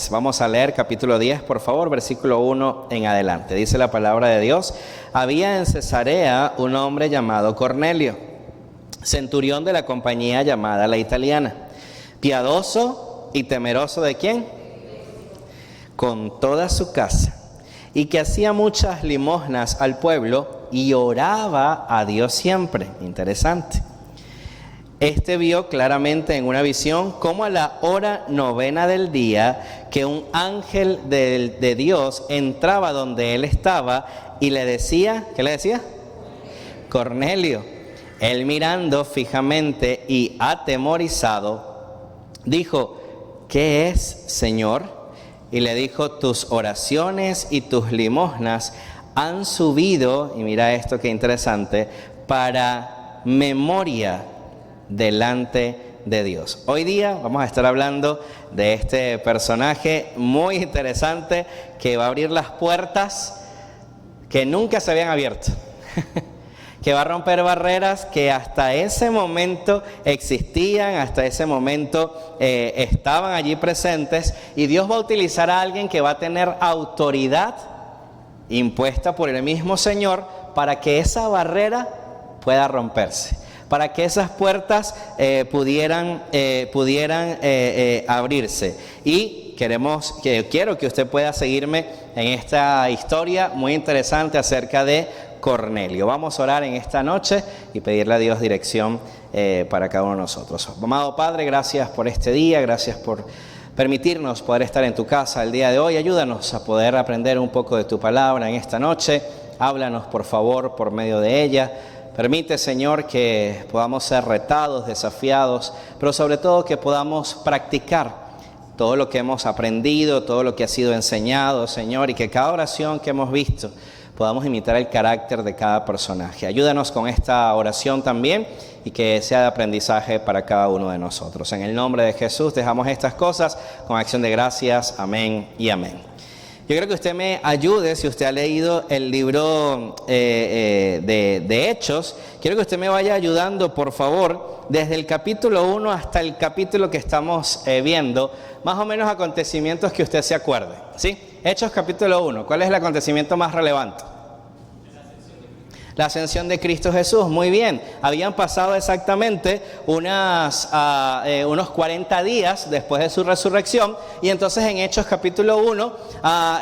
10. Vamos a leer capítulo 10, por favor, versículo 1 en adelante. Dice la palabra de Dios: había en Cesarea un hombre llamado Cornelio, centurión de la compañía llamada La Italiana, piadoso y temeroso ¿de quién? Con toda su casa, y que hacía muchas limosnas al pueblo y oraba a Dios siempre. Interesante. Este vio claramente en una visión cómo a la hora novena del día que un ángel de Dios entraba donde él estaba y le decía, ¿qué le decía? Cornelio. Él mirando fijamente y atemorizado, dijo: ¿qué es, Señor? Y le dijo: tus oraciones y tus limosnas han subido, y mira esto que interesante, para memoria delante de Dios. Hoy día vamos a estar hablando de este personaje muy interesante que va a abrir las puertas que nunca se habían abierto. Que va a romper barreras que hasta ese momento existían, hasta ese momento estaban allí presentes, y Dios va a utilizar a alguien que va a tener autoridad impuesta por el mismo Señor para que esa barrera pueda romperse, para que esas puertas pudieran abrirse. Y quiero que usted pueda seguirme en esta historia muy interesante acerca de Cornelio. Vamos a orar en esta noche y pedirle a Dios dirección para cada uno de nosotros. Amado Padre, gracias por este día, gracias por permitirnos poder estar en tu casa el día de hoy. Ayúdanos a poder aprender un poco de tu palabra en esta noche. Háblanos, por favor, por medio de ella. Permite, Señor, que podamos ser retados, desafiados, pero sobre todo que podamos practicar todo lo que hemos aprendido, todo lo que ha sido enseñado, Señor, y que cada oración que hemos visto podamos imitar el carácter de cada personaje. Ayúdanos con esta oración también y que sea de aprendizaje para cada uno de nosotros. En el nombre de Jesús dejamos estas cosas con acción de gracias. Amén y amén. Yo creo que usted me ayude, si usted ha leído el libro de Hechos, quiero que usted me vaya ayudando, por favor, desde el capítulo 1 hasta el capítulo que estamos viendo, más o menos acontecimientos que usted se acuerde, ¿sí? Hechos capítulo 1, ¿cuál es el acontecimiento más relevante? La ascensión de Cristo Jesús. Muy bien, habían pasado exactamente unos 40 días después de su resurrección, y entonces en Hechos capítulo 1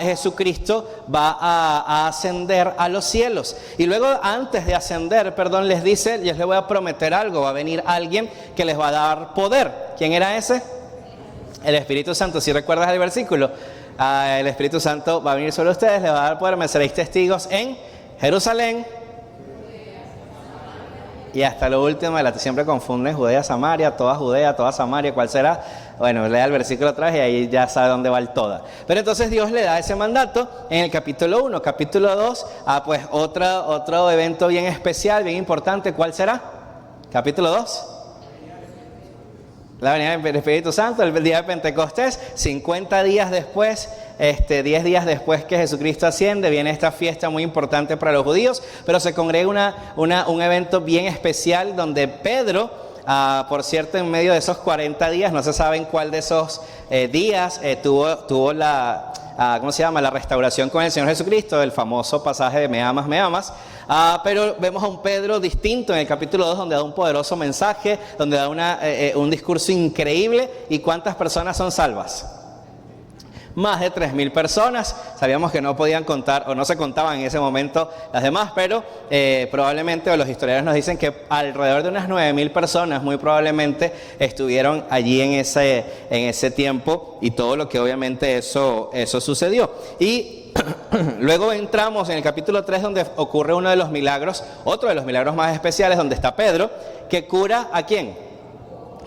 Jesucristo va a ascender a los cielos, y luego antes de ascender, les dice: yo les voy a prometer algo, va a venir alguien que les va a dar poder. ¿Quién era ese? El Espíritu Santo. Si recuerdas el versículo, el Espíritu Santo va a venir sobre ustedes, les va a dar poder, me seréis testigos en Jerusalén y hasta lo último, siempre confunden Judea, Samaria, toda Samaria, ¿cuál será? Bueno, lea el versículo atrás y ahí ya sabe dónde va el toda. Pero entonces Dios le da ese mandato en el capítulo 1. Capítulo 2, pues otro evento bien especial, bien importante. ¿Cuál será? Capítulo 2. La venida del Espíritu Santo, el día de Pentecostés. 50 días después, 10 días después que Jesucristo asciende, viene esta fiesta muy importante para los judíos, pero se congrega un evento bien especial donde Pedro, por cierto, en medio de esos 40 días, no se sabe en cuál de esos días, tuvo la restauración con el Señor Jesucristo, el famoso pasaje de me amas, pero vemos a un Pedro distinto en el capítulo 2, donde da un poderoso mensaje, donde da un discurso increíble. ¿Y cuántas personas son salvas? Más de 3,000 personas. Sabíamos que no podían contar, o no se contaban en ese momento las demás, pero probablemente, o los historiadores nos dicen que alrededor de unas 9,000 personas muy probablemente estuvieron allí en ese tiempo, y todo lo que obviamente eso sucedió. Y luego entramos en el capítulo 3, donde ocurre uno de los milagros, otro de los milagros más especiales, donde está Pedro, que cura ¿a quién?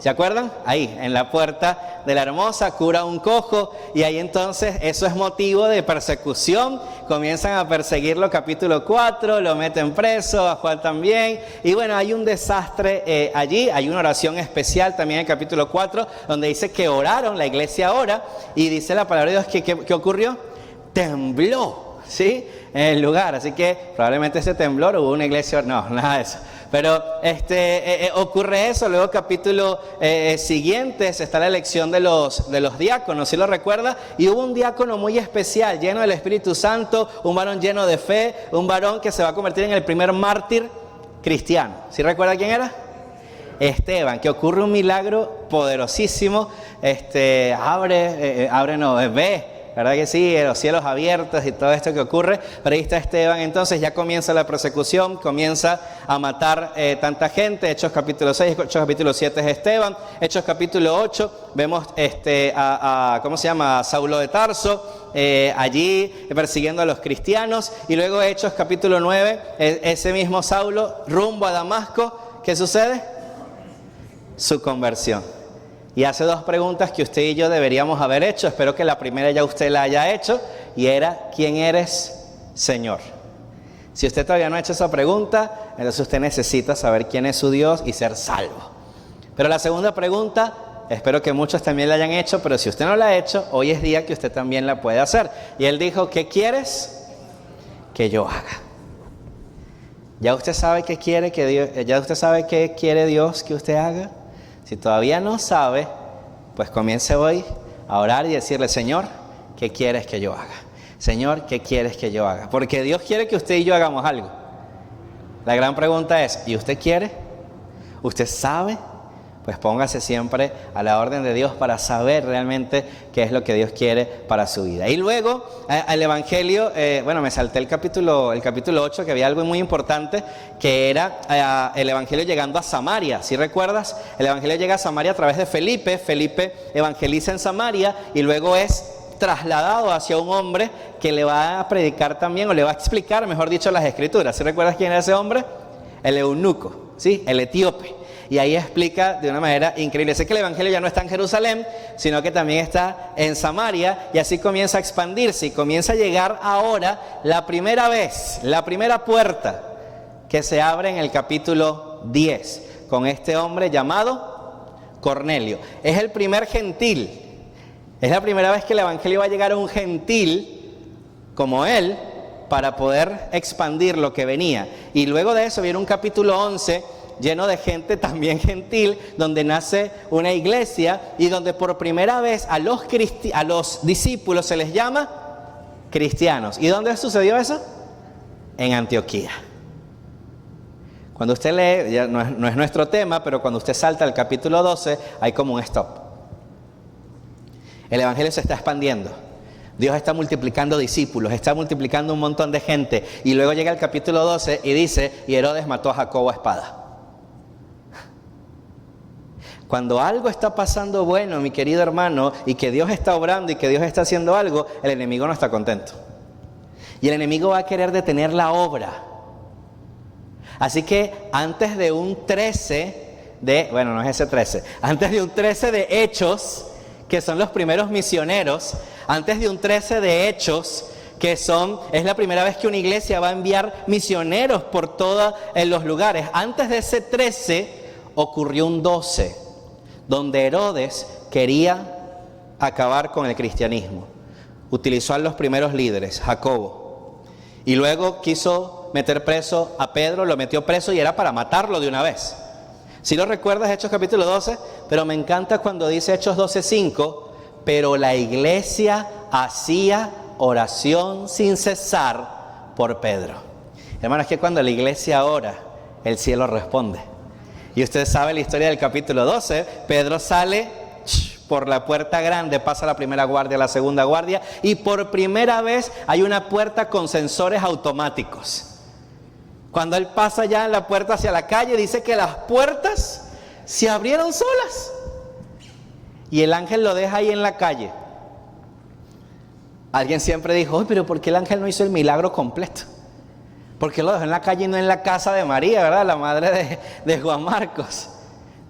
¿Se acuerdan? Ahí, en la puerta de la Hermosa, cura a un cojo, y ahí entonces eso es motivo de persecución. Comienzan a perseguirlo, capítulo 4, lo meten preso, a Juan también, y bueno, hay un desastre allí. Hay una oración especial también en el capítulo 4, donde dice que oraron, la iglesia ora, y dice la palabra de Dios que ¿qué ocurrió? Tembló, ¿sí? En el lugar. Así que probablemente ese temblor hubo una iglesia, no, nada de eso. Pero ocurre eso. Luego capítulo siguientes está la elección de los diáconos, ¿sí lo recuerda? Y hubo un diácono muy especial, lleno del Espíritu Santo, un varón lleno de fe, un varón que se va a convertir en el primer mártir cristiano. ¿Sí recuerda quién era? Esteban, que ocurre un milagro poderosísimo. Ve, ¿verdad que sí? Los cielos abiertos y todo esto que ocurre. Pero ahí está Esteban. Entonces ya comienza la persecución, comienza a matar tanta gente. Hechos capítulo 6, Hechos capítulo 7 es Esteban. Hechos capítulo 8 vemos ¿cómo se llama? Saulo de Tarso, allí persiguiendo a los cristianos. Y luego Hechos capítulo 9, ese mismo Saulo rumbo a Damasco. ¿Qué sucede? Su conversión. Y hace dos preguntas que usted y yo deberíamos haber hecho. Espero que la primera ya usted la haya hecho. Y era: ¿quién eres, Señor? Si usted todavía no ha hecho esa pregunta, entonces usted necesita saber quién es su Dios y ser salvo. Pero la segunda pregunta, espero que muchos también la hayan hecho, pero si usted no la ha hecho, hoy es día que usted también la puede hacer. Y él dijo: ¿qué quieres que yo haga? ¿Ya usted sabe qué quiere que Dios, ya usted sabe qué quiere Dios que usted haga? Si todavía no sabe, pues comience hoy a orar y decirle: Señor, ¿qué quieres que yo haga? Señor, ¿qué quieres que yo haga? Porque Dios quiere que usted y yo hagamos algo. La gran pregunta es: ¿y usted quiere? ¿Usted sabe? Pues póngase siempre a la orden de Dios para saber realmente qué es lo que Dios quiere para su vida. Y luego el Evangelio, me salté el capítulo 8, que había algo muy importante, que era el Evangelio llegando a Samaria. ¿Sí recuerdas? El Evangelio llega a Samaria a través de Felipe. Felipe evangeliza en Samaria y luego es trasladado hacia un hombre que le va a predicar también, o le va a explicar, mejor dicho, las Escrituras. ¿Sí recuerdas quién era ese hombre? El eunuco, ¿sí? El etíope. Y ahí explica de una manera increíble. Sé que el Evangelio ya no está en Jerusalén, sino que también está en Samaria, y así comienza a expandirse y comienza a llegar ahora la primera vez, la primera puerta que se abre en el capítulo 10 con este hombre llamado Cornelio. Es el primer gentil, es la primera vez que el Evangelio va a llegar a un gentil como él para poder expandir lo que venía. Y luego de eso viene un capítulo 11 lleno de gente también gentil, donde nace una iglesia y donde por primera vez a los discípulos se les llama cristianos. ¿Y dónde sucedió eso? En Antioquía. Cuando usted lee, ya no es nuestro tema, pero cuando usted salta al capítulo 12, hay como un stop. El Evangelio se está expandiendo. Dios está multiplicando discípulos, está multiplicando un montón de gente. Y luego llega el capítulo 12 y dice: y Herodes mató a Jacobo a espada. Cuando algo está pasando bueno, mi querido hermano, y que Dios está obrando y que Dios está haciendo algo, el enemigo no está contento. Y el enemigo va a querer detener la obra. Así que antes de un 13 antes de un 13 de Hechos, que son los primeros misioneros, antes de un 13 de Hechos, es la primera vez que una iglesia va a enviar misioneros por todos los lugares. Antes de ese 13 ocurrió un 12, donde Herodes quería acabar con el cristianismo. Utilizó a los primeros líderes, Jacobo, y luego quiso meter preso a Pedro, lo metió preso y era para matarlo de una vez. Si lo recuerdas, Hechos capítulo 12, pero me encanta cuando dice Hechos 12:5, pero la iglesia hacía oración sin cesar por Pedro. Hermanos, es que cuando la iglesia ora, el cielo responde. Y usted sabe la historia del capítulo 12, Pedro sale por la puerta grande, pasa la primera guardia, la segunda guardia, y por primera vez hay una puerta con sensores automáticos. Cuando él pasa ya en la puerta hacia la calle, dice que las puertas se abrieron solas. Y el ángel lo deja ahí en la calle. Alguien siempre dijo: pero ¿por qué el ángel no hizo el milagro completo? ¿Por qué lo dejó en la calle y no en la casa de María, verdad? La madre de Juan Marcos.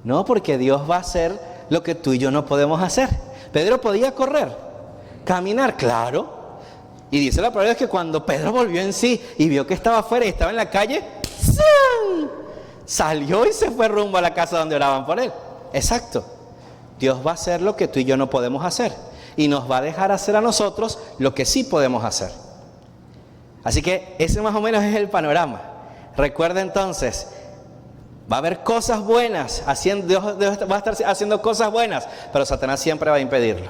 No, porque Dios va a hacer lo que tú y yo no podemos hacer. Pedro podía correr, caminar, claro. Y dice la palabra que cuando Pedro volvió en sí y vio que estaba afuera y estaba en la calle, ¡zan!, salió y se fue rumbo a la casa donde oraban por él. Exacto. Dios va a hacer lo que tú y yo no podemos hacer. Y nos va a dejar hacer a nosotros lo que sí podemos hacer. Así que ese más o menos es el panorama. Recuerda entonces, Va a haber cosas buenas, Dios va a estar haciendo cosas buenas, pero Satanás siempre va a impedirlo.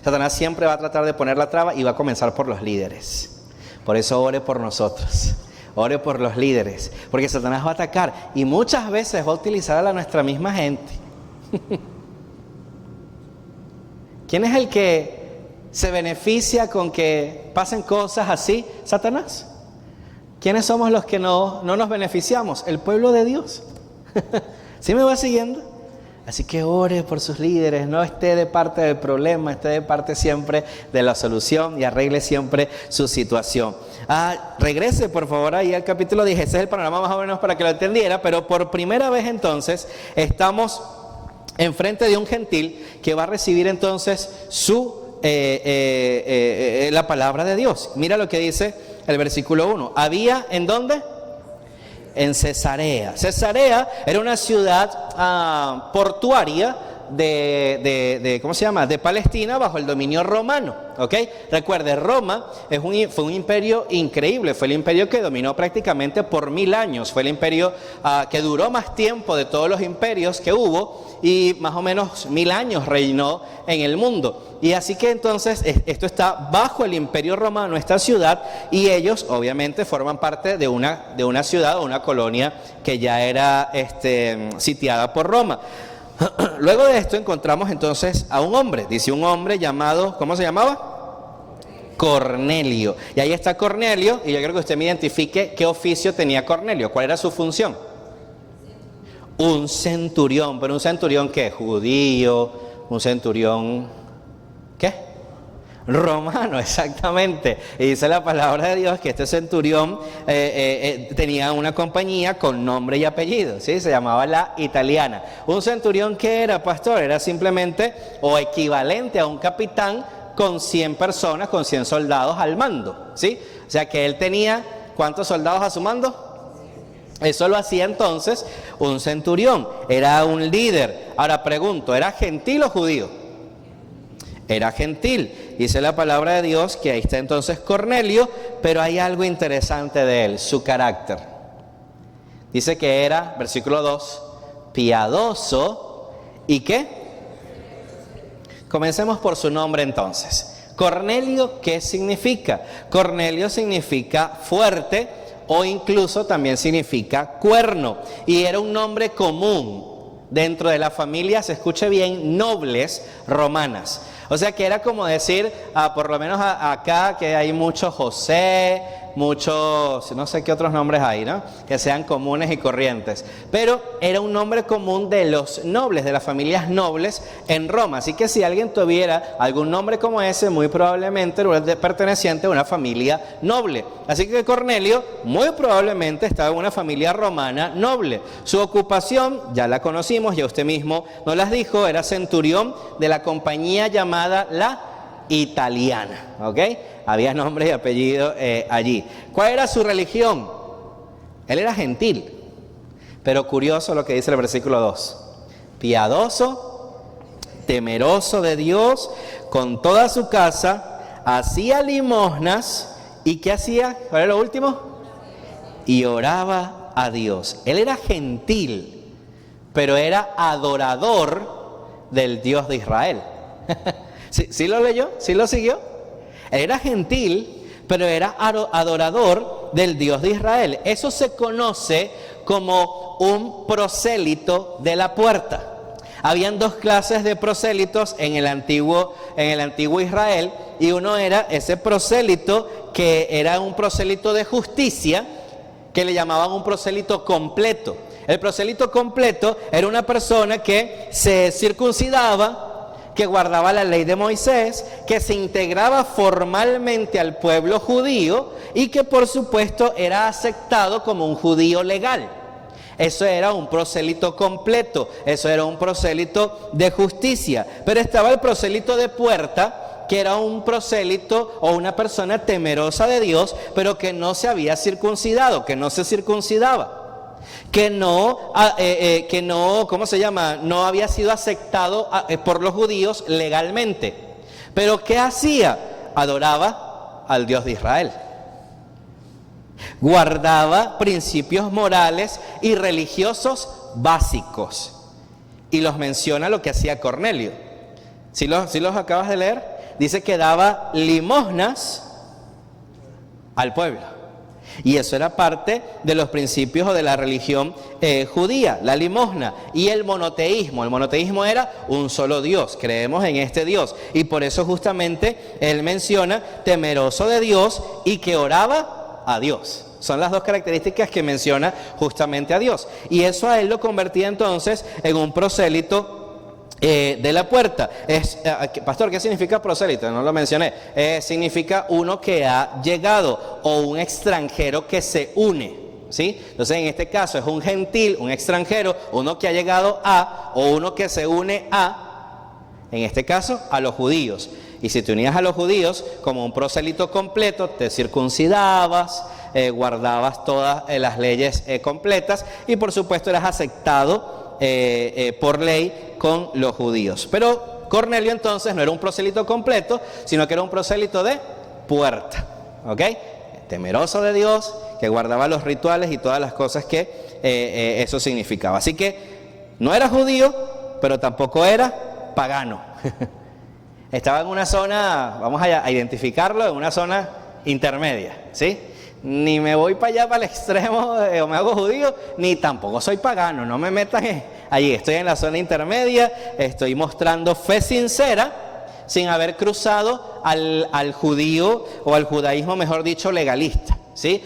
Satanás siempre va a tratar de poner la traba y va a comenzar por los líderes. Por eso ore por nosotros, ore por los líderes, porque Satanás va a atacar y muchas veces va a utilizar a nuestra misma gente. ¿Quién es el que se beneficia con que pasen cosas así? Satanás. ¿Quiénes somos los que no nos beneficiamos? El pueblo de Dios. ¿Sí me va siguiendo? Así que ore por sus líderes, no esté de parte del problema, esté de parte siempre de la solución y arregle siempre su situación. Regrese por favor ahí al capítulo 10, ese es el panorama más o menos para que lo entendiera, pero por primera vez entonces estamos enfrente de un gentil que va a recibir entonces la palabra de Dios. Mira lo que dice el versículo 1. ¿Había en dónde? En Cesarea. Cesarea era una ciudad portuaria ¿cómo se llama? De Palestina bajo el dominio romano, ¿ok? Recuerde, Roma fue un imperio increíble, fue el imperio que dominó prácticamente por 1000 años, fue el imperio que duró más tiempo de todos los imperios que hubo y más o menos 1000 años reinó en el mundo. Y así que entonces esto está bajo el imperio romano, esta ciudad, y ellos obviamente forman parte de una ciudad o una colonia que ya era sitiada por Roma. Luego de esto encontramos entonces a un hombre, dice un hombre llamado, ¿cómo se llamaba? Cornelio. Y ahí está Cornelio, y yo quiero que usted me identifique qué oficio tenía Cornelio, cuál era su función. Un centurión, pero un centurión ¿qué? Judío, un centurión ¿qué? Romano, exactamente. Y dice la palabra de Dios que este centurión tenía una compañía con nombre y apellido, ¿sí? Se llamaba La Italiana. Un centurión, ¿qué era, pastor? Era simplemente o equivalente a un capitán con 100 personas, con 100 soldados al mando, ¿sí? O sea que él tenía, ¿cuántos soldados a su mando? Eso lo hacía entonces un centurión, era un líder. Ahora pregunto, ¿era gentil o judío? Era gentil, dice la palabra de Dios que ahí está entonces Cornelio, pero hay algo interesante de él, su carácter. Dice que era, versículo 2, piadoso y ¿qué? Comencemos por su nombre entonces. Cornelio, ¿qué significa? Cornelio significa fuerte o incluso también significa cuerno y era un nombre común dentro de la familia, se escuche bien, nobles romanas. O sea que era como decir, por lo menos acá que hay muchos José, muchos, no sé qué otros nombres hay, ¿no? Que sean comunes y corrientes. Pero era un nombre común de los nobles, de las familias nobles en Roma. Así que si alguien tuviera algún nombre como ese, muy probablemente era perteneciente a una familia noble. Así que Cornelio muy probablemente estaba en una familia romana noble. Su ocupación, ya la conocimos, ya usted mismo nos las dijo, era centurión de la compañía llamada La Italiana, ¿ok? Había nombre y apellido allí. ¿Cuál era su religión? Él era gentil, pero curioso lo que dice el versículo 2. Piadoso, temeroso de Dios, con toda su casa, hacía limosnas. ¿Y qué hacía? ¿Cuál era lo último? Y oraba a Dios. Él era gentil, pero era adorador del Dios de Israel. ¿Sí lo leyó? ¿Sí lo siguió? Él era gentil, pero era adorador del Dios de Israel. Eso se conoce como un prosélito de la puerta. Habían dos clases de prosélitos en el antiguo Israel, y uno era ese prosélito que era un prosélito de justicia, que le llamaban un prosélito completo. El prosélito completo era una persona que se circuncidaba, que guardaba la ley de Moisés, que se integraba formalmente al pueblo judío y que por supuesto era aceptado como un judío legal. Eso era un prosélito completo, eso era un prosélito de justicia. Pero estaba el prosélito de puerta, que era un prosélito o una persona temerosa de Dios, pero que no se había circuncidado, que no se circuncidaba. Que no, ¿cómo se llama? No había sido aceptado por los judíos legalmente. Pero ¿qué hacía? Adoraba al Dios de Israel. Guardaba principios morales y religiosos básicos. Y los menciona lo que hacía Cornelio. ¿Sí los acabas de leer? Dice que daba limosnas al pueblo. Y eso era parte de los principios o de la religión judía, la limosna y el monoteísmo. El monoteísmo era un solo Dios, creemos en este Dios. Y por eso justamente él menciona temeroso de Dios y que oraba a Dios. Son las dos características que menciona justamente a Dios. Y eso a él lo convertía entonces en un prosélito de la puerta. Pastor, ¿qué significa prosélito? No lo mencioné. Significa uno que ha llegado o un extranjero que se une, ¿sí? Entonces en este caso es un gentil, un extranjero, uno que ha llegado a, o uno que se une a, en este caso, a los judíos. Y si te unías a los judíos como un prosélito completo, te circuncidabas, guardabas todas las leyes completas y por supuesto eras aceptado por ley con los judíos. Pero Cornelio entonces no era un prosélito completo, sino que era un prosélito de puerta, ¿ok? Temeroso de Dios, que guardaba los rituales y todas las cosas que eso significaba. Así que no era judío, pero tampoco era pagano. Estaba en una zona, vamos a identificarlo, en una zona intermedia, ¿sí? Ni me voy para allá, para el extremo, o me hago judío, ni tampoco soy pagano, no me metan allí. Estoy en la zona intermedia, estoy mostrando fe sincera, sin haber cruzado al judío, o al judaísmo, mejor dicho, legalista, ¿sí?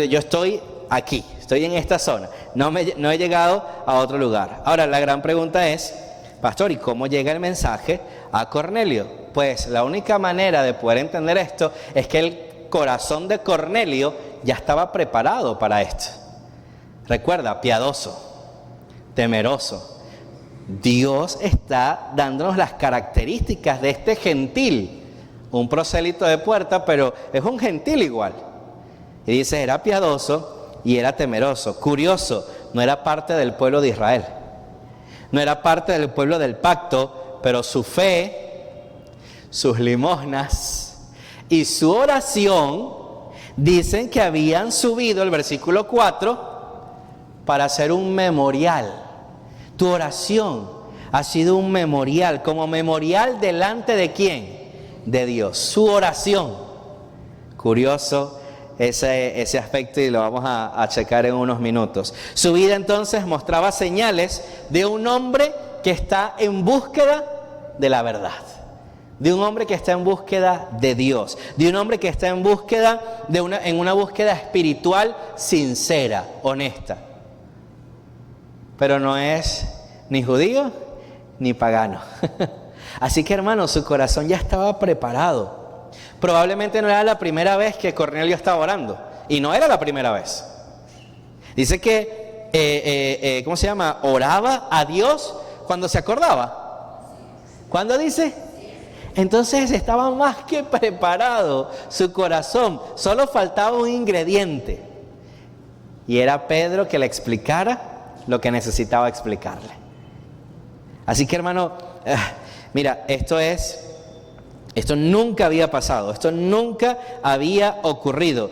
Yo estoy aquí, estoy en esta zona, no he llegado a otro lugar. Ahora, la gran pregunta es, pastor, ¿y cómo llega el mensaje a Cornelio? Pues la única manera de poder entender esto es que el corazón de Cornelio ya estaba preparado para esto. Recuerda, piadoso, temeroso. Dios está dándonos las características de este gentil, un prosélito de puerta, pero es un gentil igual. Y dice, era piadoso y era temeroso. Curioso, no era parte del pueblo de Israel, no era parte del pueblo del pacto, pero su fe, sus limosnas y su oración dicen que habían subido, el versículo 4, para hacer un memorial. Tu oración ha sido un memorial, como memorial delante de ¿quién? De Dios. Su oración. Curioso ese aspecto y lo vamos a checar en unos minutos. Su vida entonces mostraba señales de un hombre que está en búsqueda de la verdad. De un hombre que está en búsqueda de Dios, de un hombre que está en búsqueda en una búsqueda espiritual sincera, honesta. Pero no es ni judío ni pagano. Así que, hermano, su corazón ya estaba preparado. Probablemente no era la primera vez que Cornelio estaba orando, y no era la primera vez. Dice que, ¿cómo se llama? Oraba a Dios cuando se acordaba. ¿Cuándo dice? Entonces estaba más que preparado su corazón, solo faltaba un ingrediente, y era Pedro que le explicara lo que necesitaba explicarle. Así que, hermano, mira, esto nunca había pasado, esto nunca había ocurrido.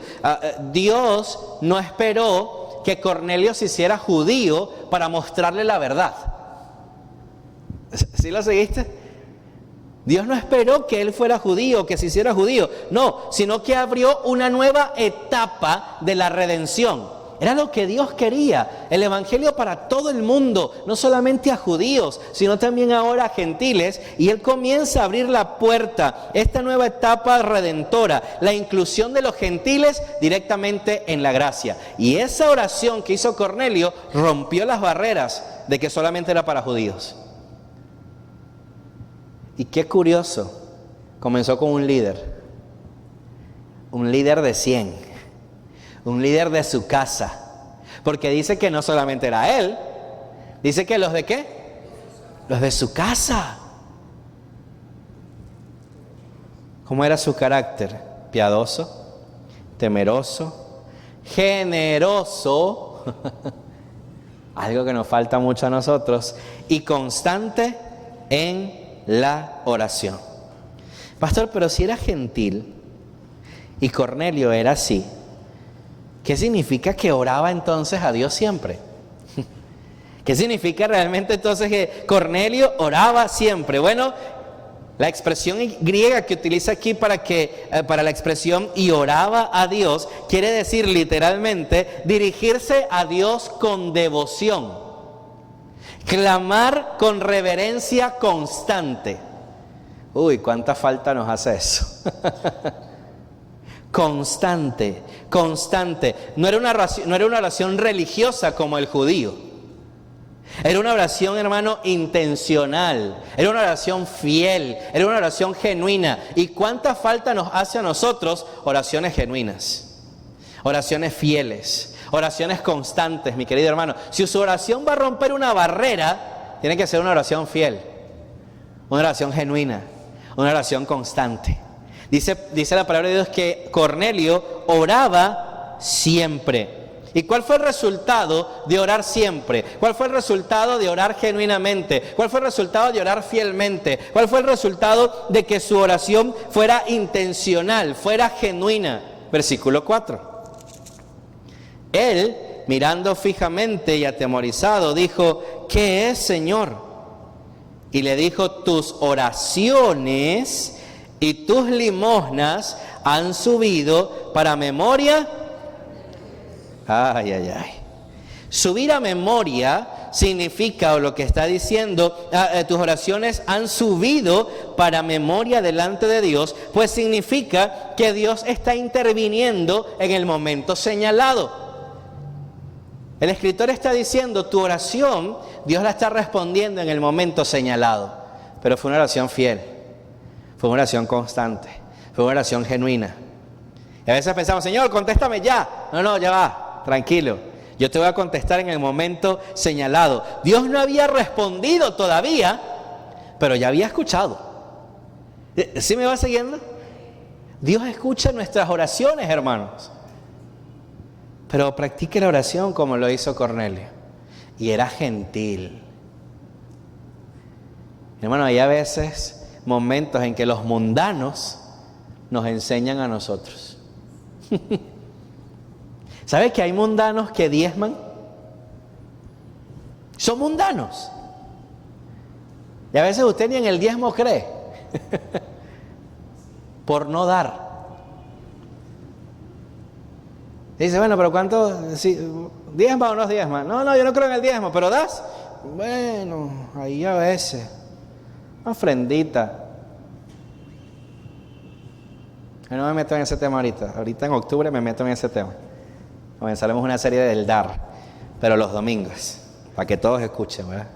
Dios no esperó que Cornelio se hiciera judío para mostrarle la verdad. ¿Sí lo seguiste? Dios no esperó que él fuera judío, que se hiciera judío, no, sino que abrió una nueva etapa de la redención. Era lo que Dios quería, el evangelio para todo el mundo, no solamente a judíos, sino también ahora a gentiles, y él comienza a abrir la puerta, esta nueva etapa redentora, la inclusión de los gentiles directamente en la gracia. Y esa oración que hizo Cornelio rompió las barreras de que solamente era para judíos. Y qué curioso, comenzó con un líder de 100, un líder de su casa, porque dice que no solamente era él, dice que los de ¿qué? Los de su casa. ¿Cómo era su carácter? Piadoso, temeroso, generoso, algo que nos falta mucho a nosotros, y constante en la oración. Pastor, pero si era gentil y Cornelio era así, ¿Qué significa que oraba entonces a Dios siempre? ¿Qué significa realmente entonces que Cornelio oraba siempre? Bueno, la expresión griega que utiliza aquí para la expresión y oraba a Dios quiere decir literalmente dirigirse a Dios con devoción, clamar con reverencia constante. Uy, cuánta falta nos hace eso. Constante, constante. No era una oración religiosa como el judío. Era una oración, hermano, intencional. Era una oración fiel. Era una oración genuina. ¿Y cuánta falta nos hace a nosotros oraciones genuinas? Oraciones fieles. Oraciones constantes, mi querido hermano. Si su oración va a romper una barrera, tiene que ser una oración fiel. Una oración genuina. Una oración constante. Dice la palabra de Dios que Cornelio oraba siempre. ¿Y cuál fue el resultado de orar siempre? ¿Cuál fue el resultado de orar genuinamente? ¿Cuál fue el resultado de orar fielmente? ¿Cuál fue el resultado de que su oración fuera intencional, fuera genuina? Versículo 4. Él, mirando fijamente y atemorizado, dijo: ¿qué es, Señor? Y le dijo: tus oraciones y tus limosnas han subido para memoria. Ay, ay, ay. Subir a memoria significa, o lo que está diciendo, tus oraciones han subido para memoria delante de Dios, pues significa que Dios está interviniendo en el momento señalado. El escritor está diciendo, tu oración, Dios la está respondiendo en el momento señalado, pero fue una oración fiel, fue una oración constante, fue una oración genuina. Y a veces pensamos, Señor, contéstame ya. No, ya va. Tranquilo, yo te voy a contestar en el momento señalado. Dios no había respondido todavía, pero ya había escuchado. ¿Sí me va siguiendo? Dios escucha nuestras oraciones, hermanos. Pero practique la oración como lo hizo Cornelio. Y era gentil. Hermano, hay a veces momentos en que los mundanos nos enseñan a nosotros. ¿Sabes que hay mundanos que diezman? Son mundanos. Y a veces usted ni en el diezmo cree. Por no dar. Dice, bueno, pero ¿cuánto? Si, ¿diezma o no diezma? No, yo no creo en el diezmo, pero ¿das? Bueno, ahí a veces. Una ofrendita. Yo no me meto en ese tema ahorita. Ahorita en octubre me meto en ese tema. Comenzaremos una serie del dar, pero los domingos, para que todos escuchen, ¿verdad?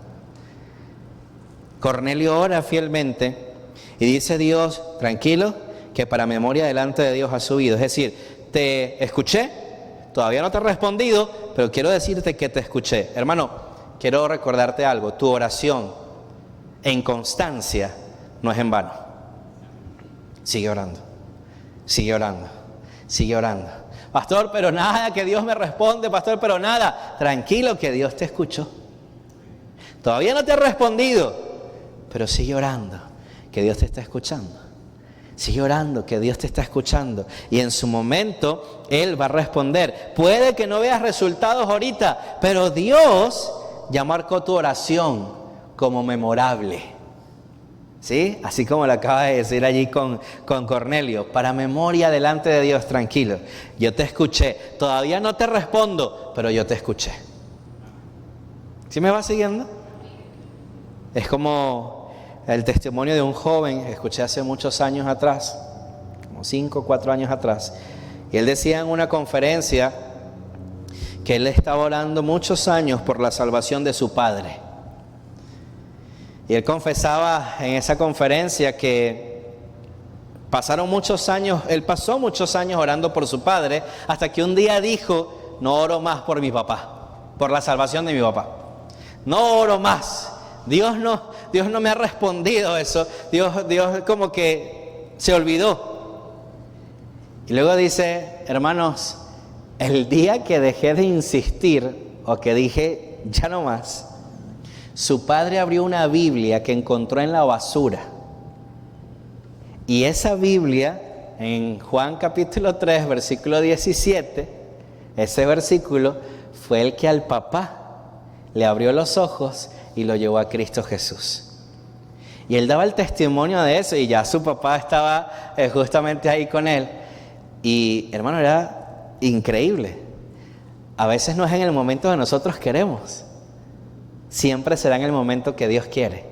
Cornelio ora fielmente y dice Dios, tranquilo, que para memoria delante de Dios ha subido. Es decir, te escuché, todavía no te he respondido, pero quiero decirte que te escuché. Hermano, quiero recordarte algo, tu oración en constancia no es en vano. Sigue orando, sigue orando, sigue orando. Pastor, pero nada, que Dios me responde, pastor, pero nada. Tranquilo, que Dios te escuchó. Todavía no te ha respondido, pero sigue orando, que Dios te está escuchando. Sigue orando, que Dios te está escuchando. Y en su momento, Él va a responder. Puede que no veas resultados ahorita, pero Dios ya marcó tu oración como memorable. ¿Sí? Así como lo acaba de decir allí con Cornelio, para memoria delante de Dios, tranquilo. Yo te escuché, todavía no te respondo, pero yo te escuché. ¿Sí me va siguiendo? Es como el testimonio de un joven que escuché hace muchos años atrás, como 5 o 4 años atrás. Y él decía en una conferencia que él estaba orando muchos años por la salvación de su padre. Y él confesaba en esa conferencia que pasaron muchos años, él pasó muchos años orando por su padre, hasta que un día dijo, no oro más por mi papá, por la salvación de mi papá. No oro más. Dios no me ha respondido eso. Dios como que se olvidó. Y luego dice, hermanos, el día que dejé de insistir, o que dije, ya no más, su padre abrió una Biblia que encontró en la basura. Y esa Biblia, en Juan capítulo 3, versículo 17, Ese versículo fue el que al papá le abrió los ojos y lo llevó a Cristo Jesús. Y él daba el testimonio de eso y ya su papá estaba justamente ahí con él. Y hermano, era increíble. A veces no es en el momento que nosotros queremos. Siempre será en el momento que Dios quiere.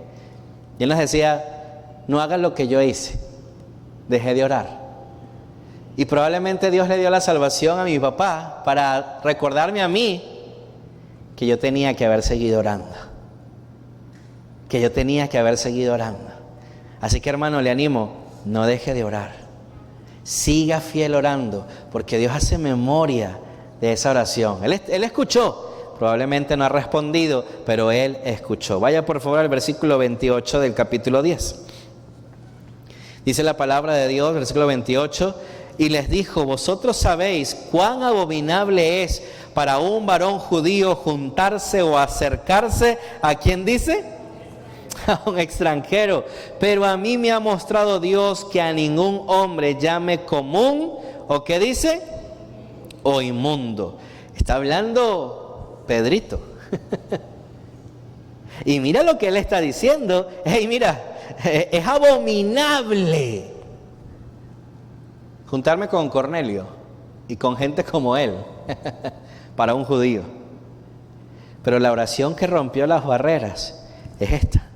Y él nos decía, no hagas lo que yo hice. Dejé de orar. Y probablemente Dios le dio la salvación a mi papá para recordarme a mí que yo tenía que haber seguido orando. Que yo tenía que haber seguido orando. Así que hermano, le animo, no deje de orar. Siga fiel orando, porque Dios hace memoria de esa oración. Él escuchó. Probablemente no ha respondido, pero él escuchó. Vaya por favor al versículo 28 del capítulo 10. Dice la palabra de Dios, versículo 28, y les dijo, vosotros sabéis cuán abominable es para un varón judío juntarse o acercarse a ¿quién dice? A un extranjero. Pero a mí me ha mostrado Dios que a ningún hombre llame común, ¿o qué dice? O inmundo. Está hablando Pedrito. Y mira lo que él está diciendo. Hey, mira, es abominable juntarme con Cornelio y con gente como él para un judío. Pero la oración que rompió las barreras es esta.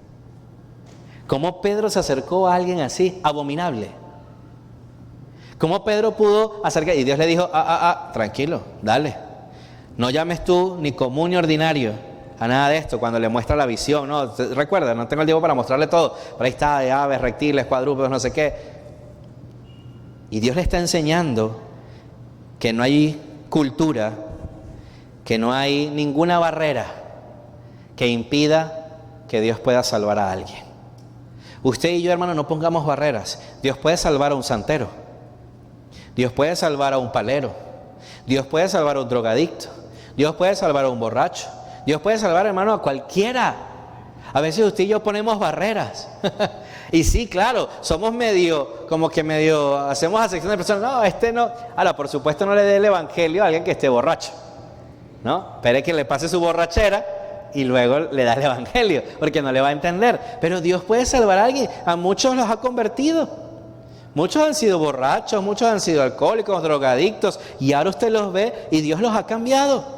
¿Cómo Pedro se acercó a alguien así? Abominable. ¿Cómo Pedro pudo acercar? Y Dios le dijo, tranquilo, dale. No llames tú ni común ni ordinario a nada de esto cuando le muestra la visión. No, recuerda, no tengo el tiempo para mostrarle todo. Pero ahí está, de aves, reptiles, cuadrúpedos, no sé qué. Y Dios le está enseñando que no hay cultura, que no hay ninguna barrera que impida que Dios pueda salvar a alguien. Usted y yo, hermano, no pongamos barreras. Dios puede salvar a un santero. Dios puede salvar a un palero. Dios puede salvar a un drogadicto. Dios puede salvar a un borracho. Dios puede salvar, hermano, a cualquiera. A veces usted y yo ponemos barreras. Y sí, claro, somos medio, hacemos acepción de personas. No, no. Ahora, por supuesto, no le dé el evangelio a alguien que esté borracho. ¿No? Espere que le pase su borrachera y luego le da el evangelio, porque no le va a entender. Pero Dios puede salvar a alguien. A muchos los ha convertido. Muchos han sido borrachos, muchos han sido alcohólicos, drogadictos, y ahora usted los ve y Dios los ha cambiado.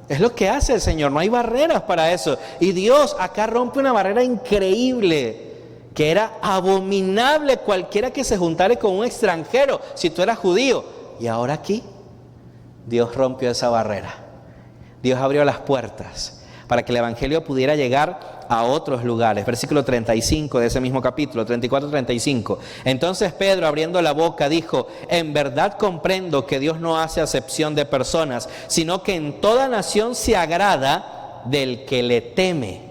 Es lo que hace el Señor, no hay barreras para eso. Y Dios acá rompe una barrera increíble, que era abominable cualquiera que se juntare con un extranjero, si tú eras judío. Y ahora aquí, Dios rompió esa barrera. Dios abrió las puertas para que el evangelio pudiera llegar a otros lugares. Versículo 35 de ese mismo capítulo, 34-35. Entonces Pedro, abriendo la boca, dijo, en verdad comprendo que Dios no hace acepción de personas, sino que en toda nación se agrada del que le teme.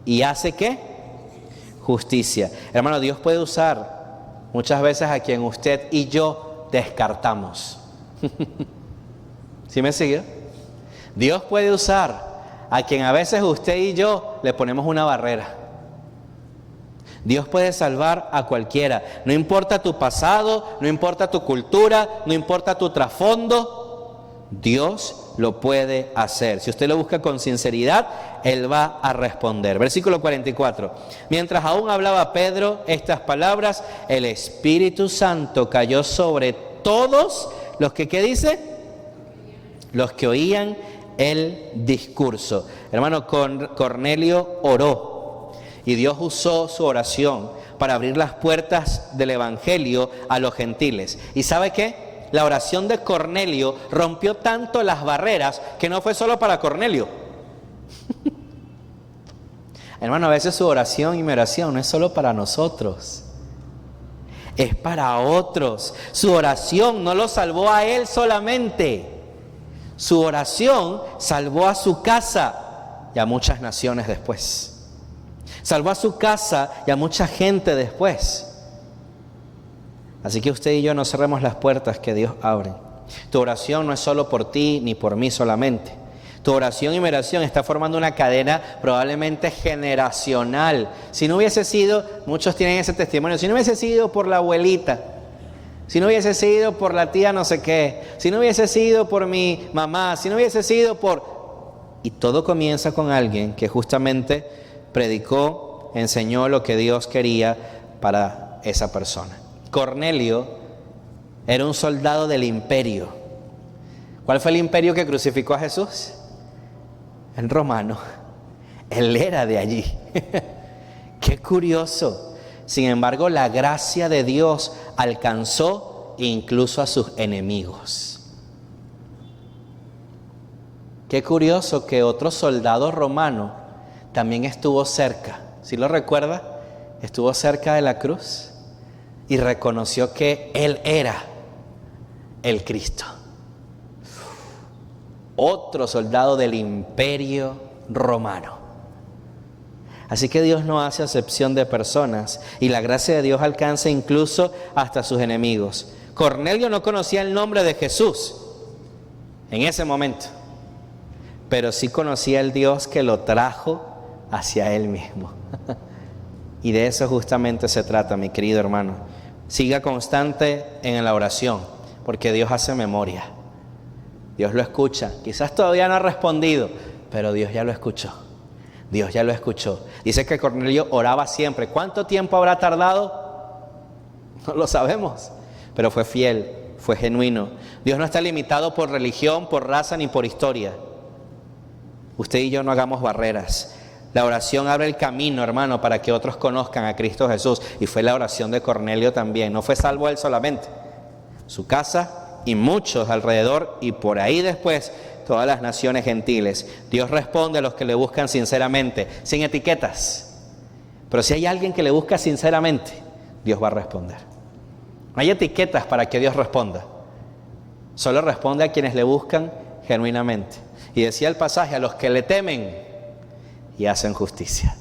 ¿Y hace qué? Justicia. Hermano, Dios puede usar muchas veces a quien usted y yo descartamos. ¿Sí me sigue? Dios puede usar a quien a veces usted y yo le ponemos una barrera. Dios puede salvar a cualquiera. No importa tu pasado, no importa tu cultura, no importa tu trasfondo. Dios lo puede hacer. Si usted lo busca con sinceridad, Él va a responder. Versículo 44. Mientras aún hablaba Pedro estas palabras, el Espíritu Santo cayó sobre todos los que, ¿qué dice? Los que oían el discurso. Hermano, Cornelio oró y Dios usó su oración para abrir las puertas del evangelio a los gentiles. ¿Y sabe qué? La oración de Cornelio rompió tanto las barreras que no fue solo para Cornelio. Hermano, a veces su oración y mi oración no es solo para nosotros, es para otros. Su oración no lo salvó a él solamente. Su oración salvó a su casa y a muchas naciones después. Salvó a su casa y a mucha gente después. Así que usted y yo no cerremos las puertas que Dios abre. Tu oración no es solo por ti ni por mí solamente. Tu oración y mi oración está formando una cadena probablemente generacional. Si no hubiese sido, muchos tienen ese testimonio, si no hubiese sido por la abuelita, si no hubiese sido por la tía no sé qué, si no hubiese sido por mi mamá, si no hubiese sido por... Y todo comienza con alguien que justamente predicó, enseñó lo que Dios quería para esa persona. Cornelio era un soldado del imperio. ¿Cuál fue el imperio que crucificó a Jesús? El romano. Él era de allí. Qué curioso. Sin embargo, la gracia de Dios alcanzó incluso a sus enemigos. Qué curioso que otro soldado romano también estuvo cerca. ¿Sí lo recuerda? Estuvo cerca de la cruz y reconoció que Él era el Cristo. Otro soldado del imperio romano. Así que Dios no hace acepción de personas y la gracia de Dios alcanza incluso hasta sus enemigos. Cornelio no conocía el nombre de Jesús en ese momento, pero sí conocía el Dios que lo trajo hacia Él mismo. Y de eso justamente se trata, mi querido hermano. Siga constante en la oración, porque Dios hace memoria. Dios lo escucha. Quizás todavía no ha respondido, pero Dios ya lo escuchó. Dios ya lo escuchó. Dice que Cornelio oraba siempre. ¿Cuánto tiempo habrá tardado? No lo sabemos, pero fue fiel, fue genuino. Dios no está limitado por religión, por raza ni por historia. Usted y yo no hagamos barreras. La oración abre el camino, hermano, para que otros conozcan a Cristo Jesús. Y fue la oración de Cornelio también. No fue salvo él solamente. Su casa y muchos alrededor y por ahí después todas las naciones gentiles. Dios responde a los que le buscan sinceramente, sin etiquetas. Pero si hay alguien que le busca sinceramente, Dios va a responder. No hay etiquetas para que Dios responda. Solo responde a quienes le buscan genuinamente. Y decía el pasaje, a los que le temen y hacen justicia.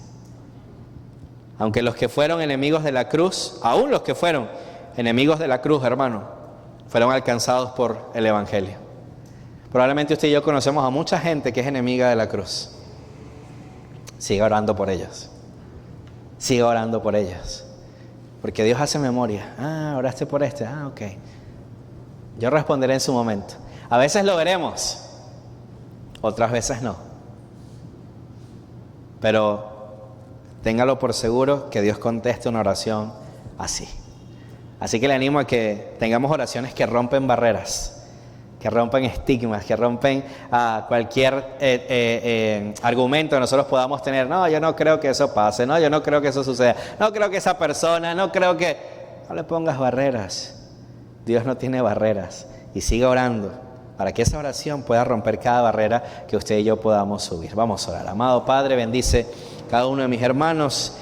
Aunque los que fueron enemigos de la cruz, aún los que fueron enemigos de la cruz, hermano, fueron alcanzados por el Evangelio. Probablemente usted y yo conocemos a mucha gente que es enemiga de la cruz. Siga orando por ellos. Siga orando por ellos. Porque Dios hace memoria. Ah, oraste por este. Ah, ok. Yo responderé en su momento. A veces lo veremos. Otras veces no. Pero téngalo por seguro que Dios conteste una oración así. Así que le animo a que tengamos oraciones que rompen barreras, que rompen estigmas, que rompen cualquier argumento que nosotros podamos tener. No, yo no creo que eso pase, no, yo no creo que eso suceda, no creo que esa persona, no creo que... No le pongas barreras. Dios no tiene barreras. Y siga orando para que esa oración pueda romper cada barrera que usted y yo podamos subir. Vamos a orar. Amado Padre, bendice cada uno de mis hermanos.